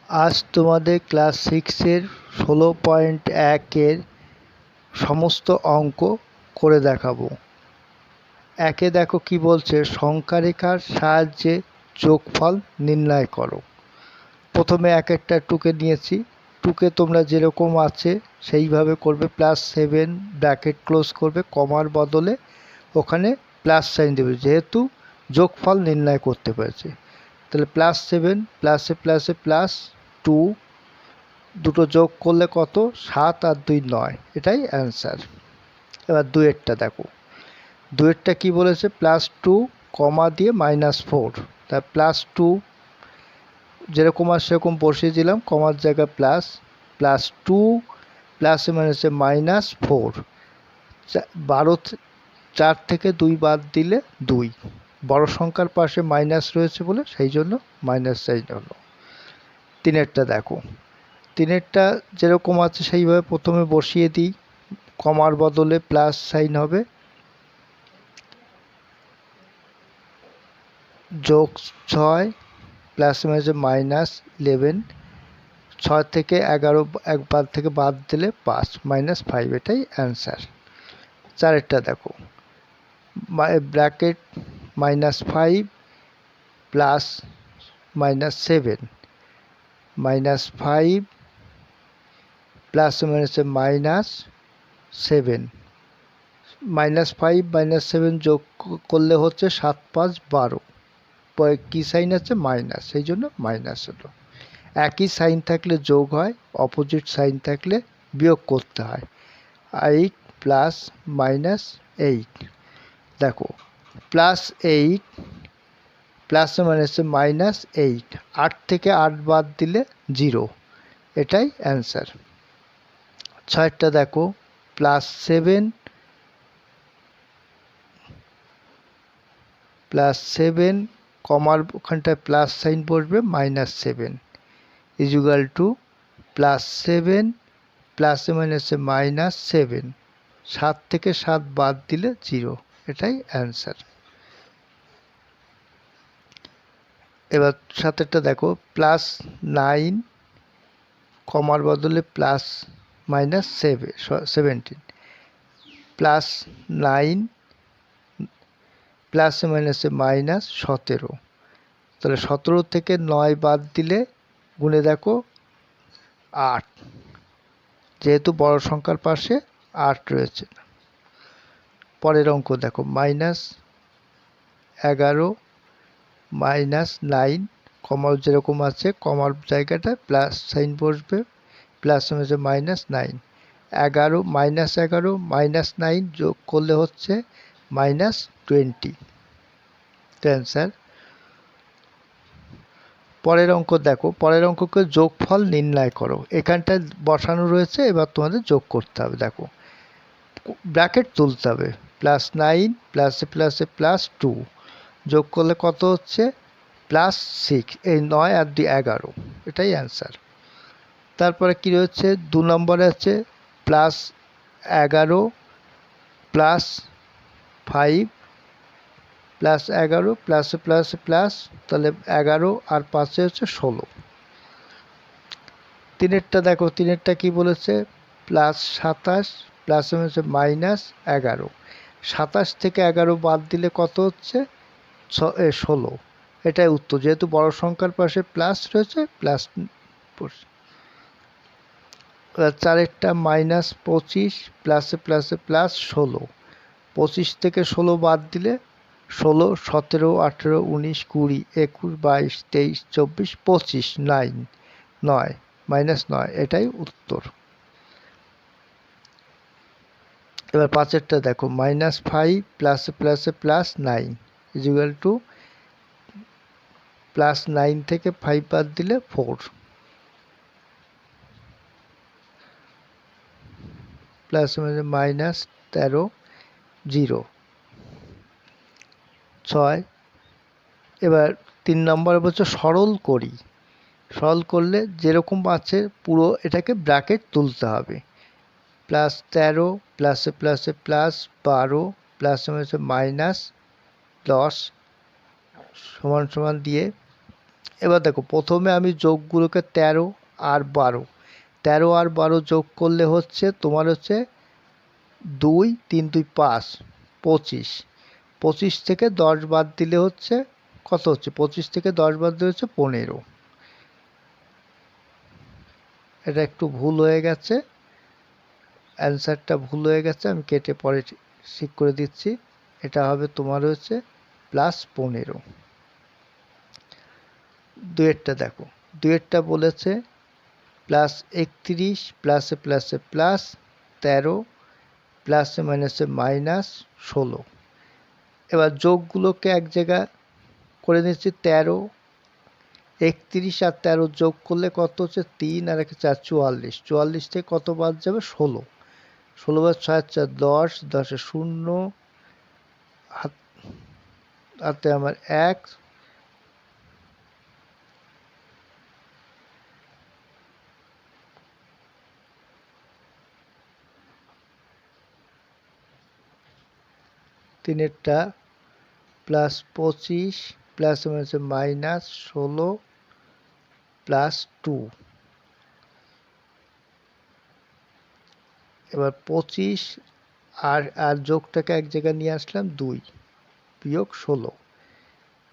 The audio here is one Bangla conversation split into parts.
আজ তোমাদের ক্লাস 6-এর 16.1-এর সমস্ত অঙ্ক করে দেখাবো। একে দেখো কি বলছে, সংখ্যারেখার সাহায্যে যোগফল নির্ণয় করো। প্রথমে এক একটা টুকে নিয়েছি, টুকে তোমরা যেরকম আছে সেইভাবে করবে। +7 ব্র্যাকেট ক্লোজ করবে, কমার বদলে ওখানে প্লাস সাইন দেবে, যেহেতু যোগফল নির্ণয় করতে পেরেছে। তাহলে +7 প্লাসে প্লাসে +2 দুটো যোগ করলে কত? 7 আর 2 9, এটাই অ্যান্সার। এবার দুয়েরটা দেখো, দুয়েরটা কি বলেছে? +2 কমা দিয়ে -4, তা +2 যেরকম আর সেরকম বসিয়ে দিলাম, কমার জায়গায় +2 প্লাসে মাইনাসে -4, 4 থেকে 2 বাদ দিলে 2, বড় সংখ্যার পাশে মাইনাস রয়েছে বলে সেই জন্য মাইনাস সাইন হলো। তিনেরটা দেখো, তিনেরটা যেরকম আছে সেইভাবে প্রথমে বসিয়ে দিই, কমার বদলে প্লাস সাইন হবে, +6 প্লাসে মাইনাসে -11, 6 থেকে 11 একবার থেকে বাদ দিলে 5, -5, এটাই অ্যান্সার। চারেরটা দেখো, ব্র্যাকেট -5 প্লাস -7, -5 প্লাসে মাইনাসে -7, -5 -7 যোগ করলে হচ্ছে 7 5 12, পরে কী সাইন আছে? মাইনাস, সেই জন্য মাইনাস হলো। একই সাইন থাকলে যোগ হয়, অপোজিট সাইন থাকলে বিয়োগ করতে হয়। 8 প্লাস -8, দেখো +8 প্লাসে মাইনাসে -8, 8 থেকে 8 বাদ দিলে 0, এটাই অ্যান্সার। ছয়টা দেখো, +7 কমার ওখানটায় প্লাস সাইন বসবে, -7 ইজুগাল টু +7 প্লাসে মাইনাসে -7, 7 থেকে 7 বাদ দিলে 0, এটাই অ্যান্সার। এবার সাতেরটা দেখো, +9 কমার বদলে +17, +9 প্লাসে মাইনাসে -17, তাহলে 17 থেকে 9 বাদ দিলে গুণে দেখো 8, যেহেতু বড় সংখ্যার পাশে 8 রয়েছে। পরের অঙ্ক দেখো, -11 -9, কমার যেরকম আছে কমার জায়গাটায় প্লাস সাইন বসবে, প্লাস হচ্ছে -9, 11 -9 যোগ করলে হচ্ছে -20, অ্যান্সার। পরের অঙ্ক দেখো, পরের অঙ্ককে যোগফল নির্ণয় করো। এখানটায় বসানো রয়েছে, এবার তোমাদের যোগ করতে হবে। দেখো ব্র্যাকেট তুলতে হবে, +9 প্লাসে প্লাসে +2 যোগ করলে কত হচ্ছে? +6, এই 9 আর 2 11, এটাই অ্যান্সার। তারপরে কি রয়েছে? 2 নম্বরে আছে +11 +5 +11 প্লাসে প্লাসে প্লাস, তাহলে 11 আর 5 হচ্ছে 16। তিনেরটা দেখো, তিনেরটা কি বলেছে? +27 প্লাসে হচ্ছে -11, 27 থেকে 11 বাদ দিলে কত হচ্ছে? 16, এটাই উত্তর, যেহেতু বড় সংখ্যার পাশে প্লাস রয়েছে প্লাস। চারেরটা -25 প্লাসে প্লাসে +16, 25 থেকে 16 বাদ দিলে 16, 17 18 19 20 21 22 23 24 25, 9 -9, এটাই উত্তর। এবার পাঁচেরটা দেখো, -5 প্লাসে প্লাসে +9 ইকুয়াল টু +9 থেকে 5 বাদ দিলে 4, প্লাস -13 0 6। এবার 3 নম্বরে বলছে সরল করি। সরল করলে যেরকম আছে পুরো এটাকে ব্র্যাকেট তুলতে হবে, +13 প্লাসে প্লাসে +12 প্লাসে -10 সমান সমান দিয়ে এবার দেখো প্রথমে আমি যোগগুলোকে 13 আর 12, 13 আর 12 যোগ করলে হচ্ছে তোমার হচ্ছে 2 3 2 5, 25, 25 থেকে 10 বাদ দিলে হচ্ছে কত হচ্ছে, 25 থেকে 10 বাদ দিলে হচ্ছে 15। এটা একটু ভুল হয়ে গেছে, অ্যান্সারটা ভুল হয়ে গেছে, আমি কেটে পরে ঠিক করে দিচ্ছি। এটা হবে তোমার হচ্ছে +15। দুয়েরটা দেখো, দুয়েরটা বলেছে +31 প্লাসে প্লাসে +13 প্লাসে মাইনাসে -16। এবার যোগগুলোকে এক জায়গায় করে নিচ্ছি। 13, 31 আর 13 যোগ করলে কত হচ্ছে, 3 আর 1 4, 44, 44 থেকে কত বাদ যাবে, 16, 16 বার 6 4 10, 10 0, হাতে আমার 1, তিনেরটা +25 প্লাস হচ্ছে -16 +2। এবার 25 আর যোগটাকে এক জায়গায় নিয়ে আসলাম, 2 বিয়োগ 16।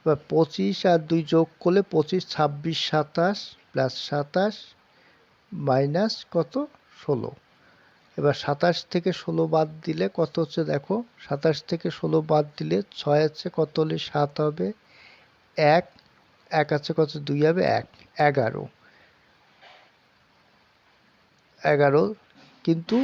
এবার 25 আর 2 যোগ করলে 25, 26, 27 +27 মাইনাস কত, 16। এবার 27 থেকে 16 বাদ দিলে কত হচ্ছে দেখো, 27 থেকে 16 বাদ দিলে 6 আছে কত হলে 7 হবে, 1, 1 আছে কত, 2 হবে 1, 11, 11। কিন্তু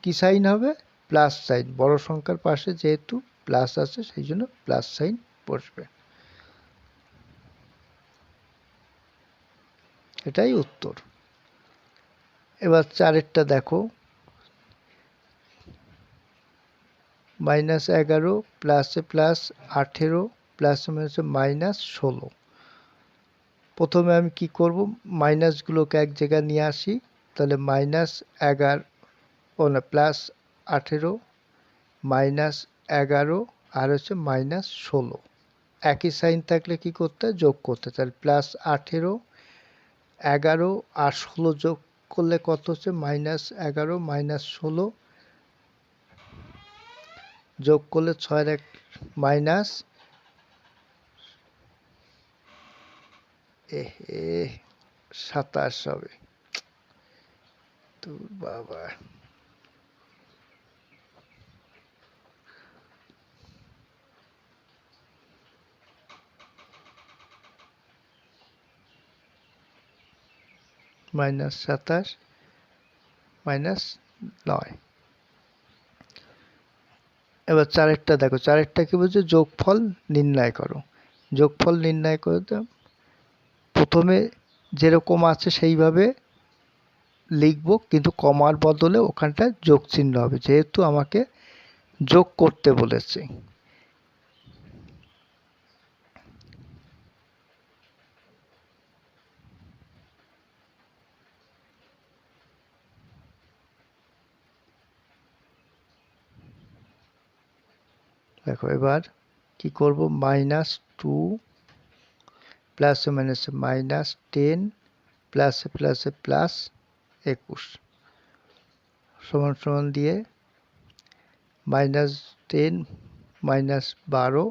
কি সাইন হবে, প্লাস সাইন, বড় সংখ্যার পাশে যেহেতু প্লাস আছে সেই জন্য প্লাস সাইন বসবে। এটাই উত্তর। এবার চারেরটা দেখো, -11 প্লাসে +18 প্লাস -16। প্রথমে আমি কি করব, মাইনাসগুলোকে এক জায়গায় নিয়ে আসি, তাহলে -11 ও না +18 -11 আর হচ্ছে -16, একই সাইন থাকলে কি করতে হয়, যোগ করতে। তাহলে +18, 11 আর 16 যোগ করলে কত হচ্ছে, -11 -16 যোগ করলে 6 1 মাইনাস 27 হবে। তো বাবা, -27 -9। এবার চারেরটা দেখো, চারেরটা কি বলছে, যোগফল নির্ণয় করো। যোগফল নির্ণয় করতে প্রথমে যেরকম আছে সেইভাবে লিখবো, কিন্তু কমার বদলে ওখানটায় যোগ চিহ্ন হবে, যেহেতু আমাকে যোগ করতে বলেছে। দেখো এবার কি করব, -2 প্লাসে মাইনাসে -10 প্লাসে প্লাসে +21 সমান সমান দিয়ে -10 -12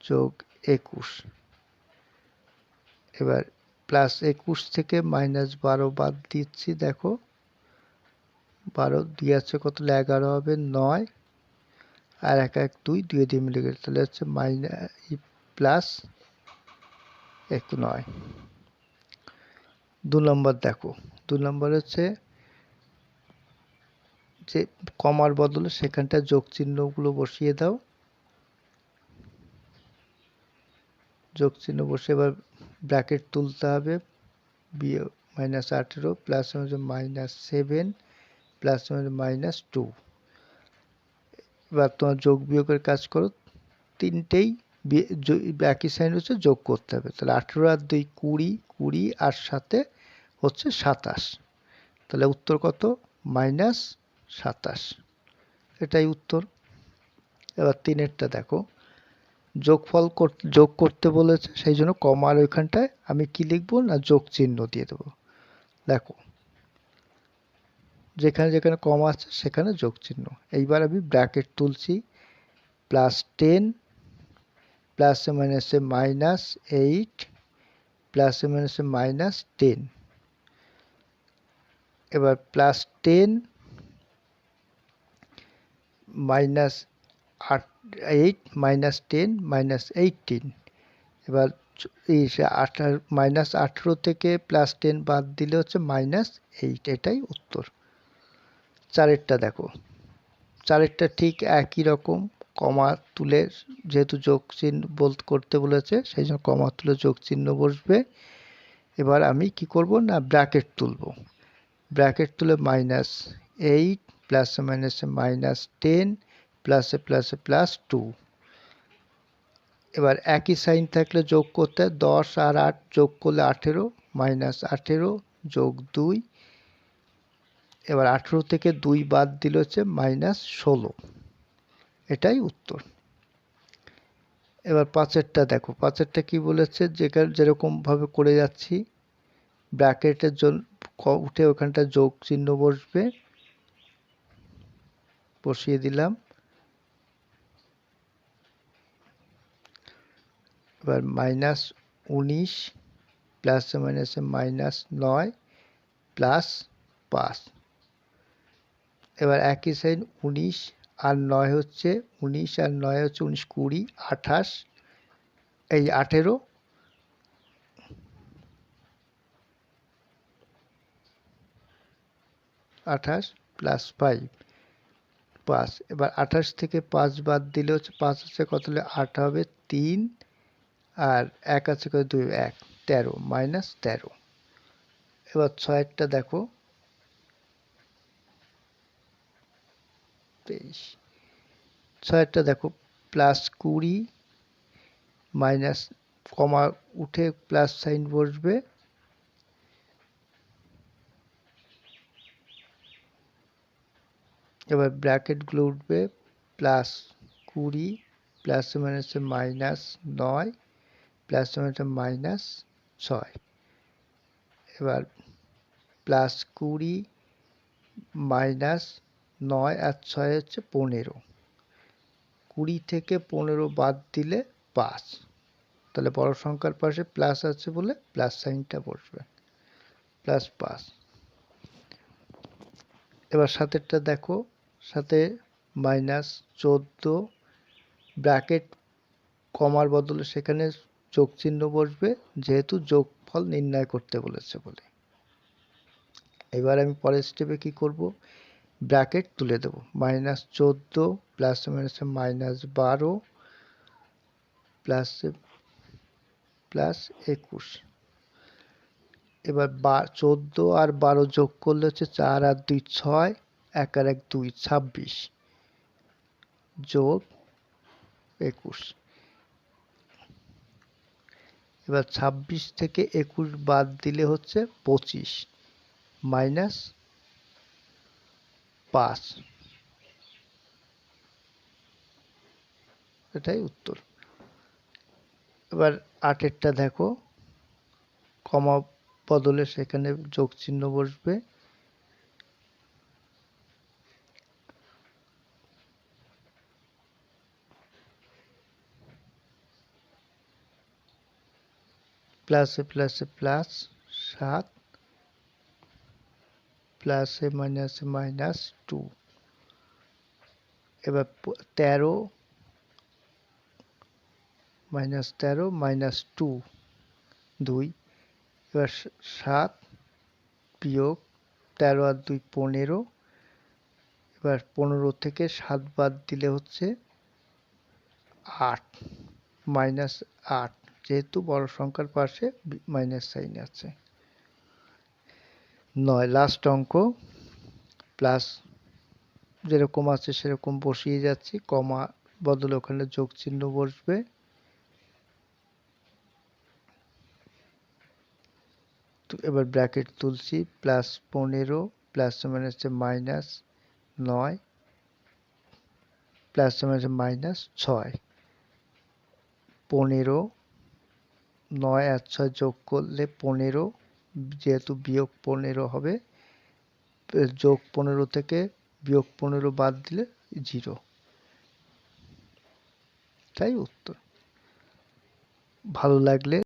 যোগ 21। এবার +21 থেকে -12 বাদ দিচ্ছি, দেখো 12 2 আছে কত, 11 হবে 9, আর 1 1 2, 2 দিয়ে মিলে গেলে তাহলে হচ্ছে +9। 2 নম্বর দেখো, 2 নম্বর হচ্ছে যে কমার বদলে সেখানটা যোগ চিহ্নগুলো বসিয়ে দাও। যোগ চিহ্ন বসে এবার ব্র্যাকেট তুলতে হবে, -18 প্লাস -7 প্লাস -2। এবার তোমার যোগ বিয়োগের কাজ করো, তিনটেই একই সাইন হচ্ছে, যোগ করতে হবে। তাহলে 18 আর 2 20, 20 আর সাথে হচ্ছে 27, তাহলে উত্তর কত, -27। এটাই উত্তর। এবার তিনেরটা দেখো, যোগ করতে বলেছে, সেই জন্য কমার ওইখানটায় আমি কি লিখবো না যোগ চিহ্ন দিয়ে দেবো। দেখো যেখানে যেখানে কমা আছে সেখানে যোগ চিহ্ন। এইবার আমি ব্র্যাকেট তুলছি, +10 প্লাসে মাইনাসে -8 প্লাসে মাইনাসে -10। এবার +10 -8 -10 -18। এবার -18 থেকে +10 বাদ দিলে হচ্ছে -8, এটাই উত্তর। চারেরটা দেখো, চারেরটা ঠিক একই রকম, কমা তুলে যেহেতু যোগ চিহ্ন করতে বলেছে সেই জন্য কমা তুলে যোগ চিহ্ন বসবে। এবার আমি কি করব না ব্র্যাকেট তুলব, ব্র্যাকেট তুলে -8 প্লাসে মাইনাসে -10 প্লাসে প্লাসে +2। এবার একই সাইন থাকলে যোগ করতে 10 আর 8 যোগ করলে 18, -18 যোগ 2। এবার 18 থেকে 2 বাদ দিলে হচ্ছে -16, এটাই উত্তর। এবার পাঁচেরটা দেখো, পাঁচেরটা কি বলেছে, যেরকম ভাবে করে যাচ্ছি ব্র্যাকেটের জন্য উঠে ওখানটা যোগ চিহ্ন বসবে, বসিয়ে দিলাম। এবার -19 প্লাসে মাইনাসে -9 +5। এবার একই সাইন 19 আর 9 হচ্ছে 19 আর 9 হচ্ছে 19, 20, 28, এই 18, +5 এবার 28 থেকে 5 বাদ দিলে হচ্ছে 5 আছে কত হলে 8 হবে 3, আর 1 আছে কত 2, 1, 13 -13। এবার 6-এরটা দেখো, 23। 6-এরটা দেখো, +20 মাইনাস কমা উঠে প্লাস সাইন বসবে। এবার ব্র্যাকেটগুলো উঠবে, +20 প্লাসে মাইনাসে -9 প্লাসে মাইনাসে -6। এবার +20 -9 আর 6 হচ্ছে 15, 20 থেকে 15 বাদ দিলে 5, তাহলে বড় সংখ্যার পাশে প্লাস আছে বলে প্লাস সাইনটা বসবে, +5। এবার 7-এরটা দেখো, 7-এ -14, ব্র্যাকেট কমার বদলে সেখানে যোগ চিহ্ন বসবে যেহেতু যোগফল নির্ণয় করতে বলেছে বলে। এবার আমি পরের স্টেপে কি করব, ব্র্যাকেট তুলে দেব, -14 প্লাসে মাইনাসে -12 প্লাসে +21। এবার 14 আর 12 যোগ করলে হচ্ছে 4 আর 2 6, 1 আর 1 2, 26 যোগ 21। এবার 26 থেকে 21 বাদ দিলে হচ্ছে 25 -5, এটাই উত্তর। এবার 8-এরটা দেখো, কমা বদলে সেখানে যোগ চিহ্ন বসবে। প্লাসে প্লাসে +7 প্লাসে মাইনাসে -2। এবার 13 -2 2। এবার 7 বিয়োগ 13 আর 2 15। এবার 15 থেকে 7 বাদ দিলে হচ্ছে 8, -8, যেহেতু বড় সংখ্যার পাশে মাইনাস সাইন আছে। 9 লাস্ট অঙ্ক, প্লাস যেরকম আছে সেরকম বসিয়ে যাচ্ছি, কমা বদলে ওখানে যোগ চিহ্ন বসবে। তো এবার ব্র্যাকেট তুলছি, +15 প্লাসে মাইনাসে -9 প্লাসে মাইনাসে -6। 15, 9 আর 6 যোগ করলে 15, যেহেতু বিয়োগ 15 হবে, যোগ 15 থেকে বিয়োগ 15 বাদ দিলে 0, তাই উত্তর। ভালো লাগলে